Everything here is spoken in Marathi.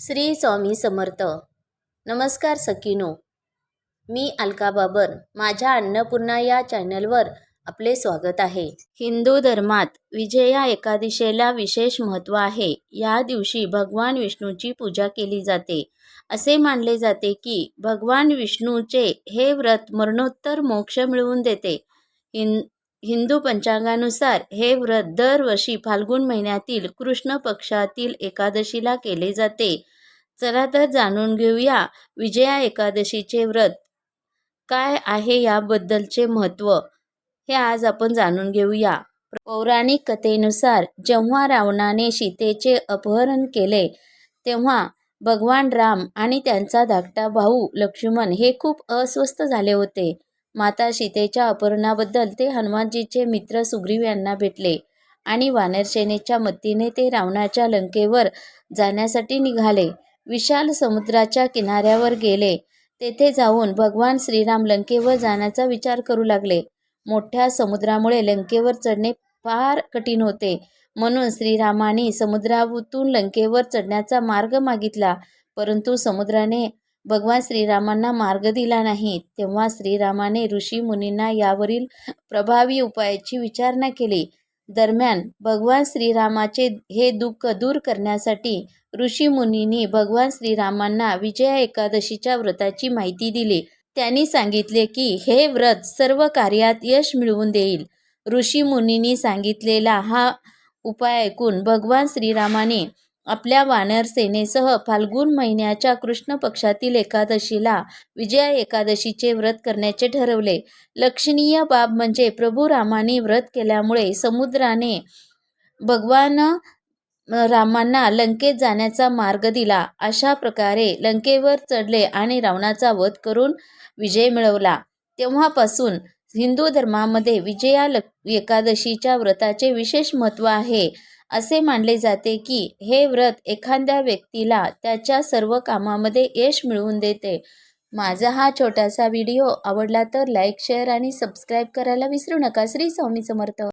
श्री स्वामी समर्थ. नमस्कार सखीनो, मी अलका बाबर. माझ्या अन्नपूर्णा या चॅनलवर आपले स्वागत आहे. हिंदू धर्मात विजया एकादशीला विशेष महत्त्व आहे. या दिवशी भगवान विष्णूची पूजा केली जाते. असे मानले जाते की भगवान विष्णूचे हे व्रत मरणोत्तर मोक्ष मिळवून देते. हिंदू पंचांगानुसार हे व्रत दरवर्षी फाल्गुन महिन्यातील कृष्ण पक्षातील एकादशीला केले जाते. चला तर जाणून घेऊया विजया एकादशीचे व्रत काय आहे, याबद्दलचे महत्त्व हे आज आपण जाणून घेऊया. पौराणिक कथेनुसार जेव्हा रावणाने सीतेचे अपहरण केले तेव्हा भगवान राम आणि त्यांचा धाकटा भाऊ लक्ष्मण हे खूप अस्वस्थ झाले होते. माता सीतेच्या अपहरणाबद्दल ते हनुमानजीचे मित्र सुग्रीव यांना भेटले आणि वानरसेनेच्या मदतीने ते रावणाच्या लंकेवर जाण्यासाठी निघाले. विशाल समुद्राच्या किनाऱ्यावर गेले. तेथे जाऊन भगवान श्रीराम लंकेवर जाण्याचा विचार करू लागले. मोठ्या समुद्रामुळे लंकेवर चढणे फार कठीण होते, म्हणून श्रीरामाने समुद्रातून लंकेवर चढण्याचा मार्ग मागितला. परंतु समुद्राने भगवान श्रीरामांना मार्ग दिला नाही. तेव्हा श्रीरामाने ऋषी मुनींना यावरील प्रभावी उपायाची विचारणा केली. दरम्यान भगवान श्रीरामाचे हे दुःख दूर करण्यासाठी ऋषी मुनींनी भगवान श्रीरामांना विजया एकादशीच्या व्रताची माहिती दिली. त्यांनी सांगितले की हे व्रत सर्व कार्यात यश मिळवून देईल. ऋषी मुनींनी सांगितलेला हा उपाय ऐकून भगवान श्रीरामाने आपल्या वानर सेनेसह फाल्गुन महिन्याच्या कृष्ण पक्षातील एकादशीला विजया एकादशीचे व्रत करण्याचे ठरवले. लक्षणीय बाब म्हणजे प्रभू रामाने व्रत केल्यामुळे समुद्राने भगवान रामांना लंकेत जाण्याचा मार्ग दिला. अशा प्रकारे लंकेवर चढले आणि रावणाचा वध करून विजय मिळवला. तेव्हापासून हिंदू धर्मामध्ये विजया एकादशीच्या व्रताचे विशेष महत्त्व आहे. असे मानले जाते की हे व्रत एखाद्या व्यक्तीला त्याच्या सर्व कामामध्ये यश मिळवून देते. माझा हा छोटासा व्हिडिओ आवडला तर लाईक, शेअर आणि सबस्क्राईब करायला विसरू नका. श्री स्वामी समर्थ.